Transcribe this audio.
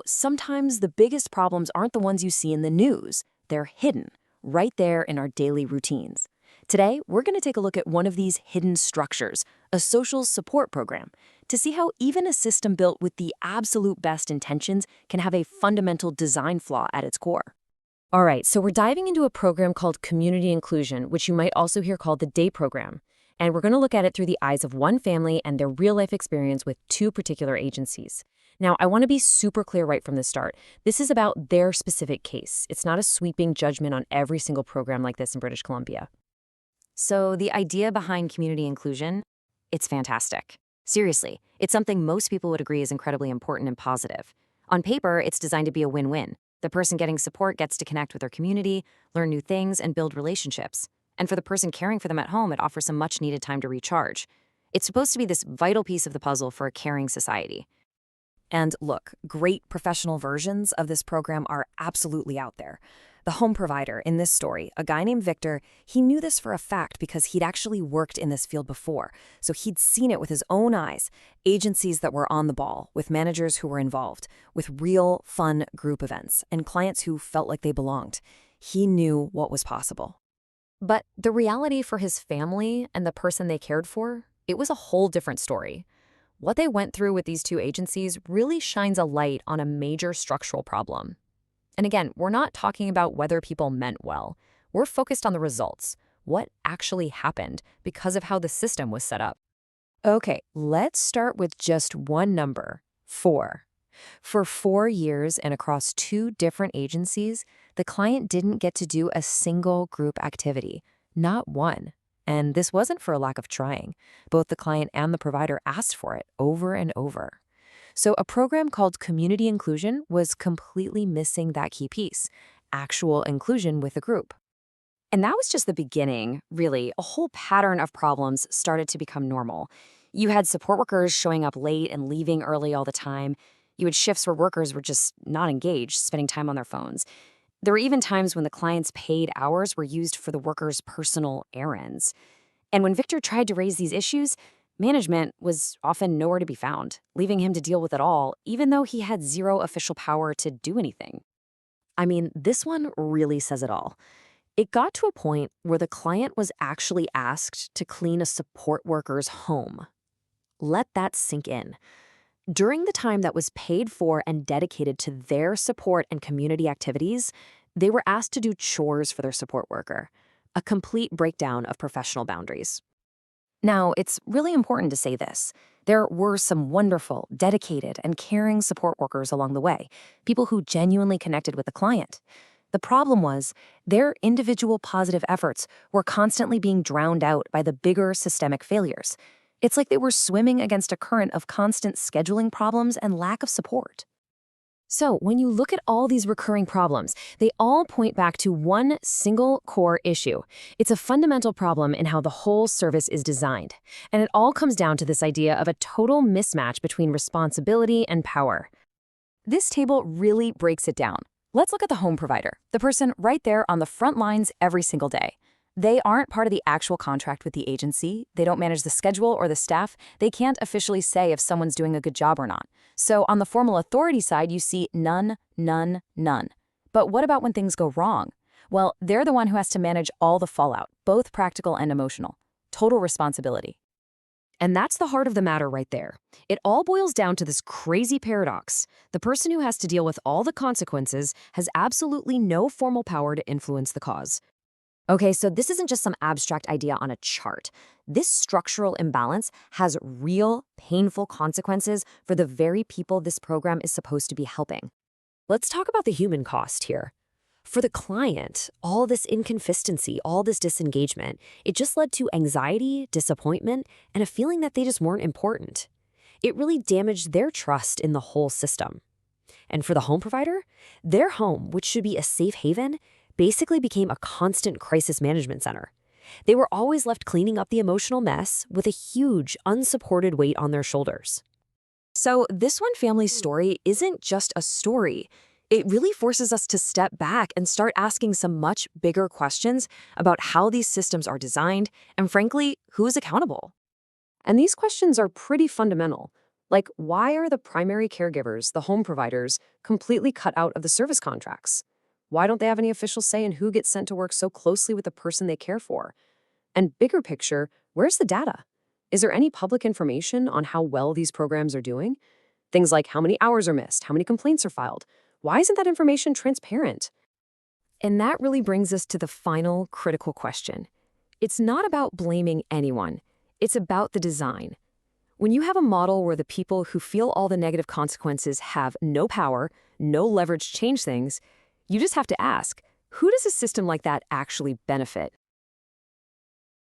Sometimes the biggest problems aren't the ones you see in the news. They're hidden, right there in our daily routines. Today, we're going to take a look at one of these hidden structures, a social support program, to see how even a system built with the absolute best intentions can have a fundamental design flaw at its core. All right, so we're diving into a program called Community Inclusion, which you might also hear called the DAY program. And we're going to look at it through the eyes of one family and their real-life experience with two particular agencies. Now, I want to be super clear right from the start. This is about their specific case. It's not a sweeping judgment on every single program like this in British Columbia. So the idea behind community inclusion, it's fantastic. Seriously, it's something most people would agree is incredibly important and positive. On paper, it's designed to be a win-win. The person getting support gets to connect with their community, learn new things, and build relationships. And for the person caring for them at home, it offers some much-needed time to recharge. It's supposed to be this vital piece of the puzzle for a caring society. And look, great professional versions of this program are absolutely out there. The home provider in this story, a guy named Victor, he knew this for a fact because he'd actually worked in this field before. So he'd seen it with his own eyes. Agencies that were on the ball, with managers who were involved, with real, fun group events, and clients who felt like they belonged. He knew what was possible. But the reality for his family and the person they cared for, it was a whole different story. What they went through with these two agencies really shines a light on a major structural problem. And again, we're not talking about whether people meant well. We're focused on the results, what actually happened because of how the system was set up. Okay, let's start with just one number, 4. For 4 years and across 2 different agencies, the client didn't get to do a single group activity, not one. And this wasn't for a lack of trying. Both the client and the provider asked for it over and over. So a program called Community Inclusion was completely missing that key piece, actual inclusion with a group. And that was just the beginning, really. A whole pattern of problems started to become normal. You had support workers showing up late and leaving early all the time. You had shifts where workers were just not engaged, spending time on their phones. There were even times when the client's paid hours were used for the workers' personal errands. And when Victor tried to raise these issues, management was often nowhere to be found, leaving him to deal with it all, even though he had zero official power to do anything. I mean, this one really says it all. It got to a point where the client was actually asked to clean a support worker's home. Let that sink in. During the time that was paid for and dedicated to their support and community activities, they were asked to do chores for their support worker, a complete breakdown of professional boundaries. Now, it's really important to say this. There were some wonderful, dedicated, and caring support workers along the way, people who genuinely connected with the client. The problem was, their individual positive efforts were constantly being drowned out by the bigger systemic failures. It's like they were swimming against a current of constant scheduling problems and lack of support. So when you look at all these recurring problems, they all point back to one single core issue. It's a fundamental problem in how the whole service is designed. And it all comes down to this idea of a total mismatch between responsibility and power. This table really breaks it down. Let's look at the home provider, the person right there on the front lines every single day. They aren't part of the actual contract with the agency. They don't manage the schedule or the staff. They can't officially say if someone's doing a good job or not. So on the formal authority side, you see none, none, none. But what about when things go wrong? Well, they're the one who has to manage all the fallout, both practical and emotional. Total responsibility. And that's the heart of the matter right there. It all boils down to this crazy paradox. The person who has to deal with all the consequences has absolutely no formal power to influence the cause. Okay, so this isn't just some abstract idea on a chart. This structural imbalance has real, painful consequences for the very people this program is supposed to be helping. Let's talk about the human cost here. For the client, all this inconsistency, all this disengagement, it just led to anxiety, disappointment, and a feeling that they just weren't important. It really damaged their trust in the whole system. And for the home provider, their home, which should be a safe haven, basically became a constant crisis management center. They were always left cleaning up the emotional mess with a huge, unsupported weight on their shoulders. So this one family's story isn't just a story. It really forces us to step back and start asking some much bigger questions about how these systems are designed and, frankly, who is accountable. And these questions are pretty fundamental. Like, why are the primary caregivers, the home providers, completely cut out of the service contracts? Why don't they have any official say in who gets sent to work so closely with the person they care for? And bigger picture, where's the data? Is there any public information on how well these programs are doing? Things like how many hours are missed, how many complaints are filed. Why isn't that information transparent? And that really brings us to the final critical question. It's not about blaming anyone. It's about the design. When you have a model where the people who feel all the negative consequences have no power, no leverage to change things, you just have to ask, who does a system like that actually benefit?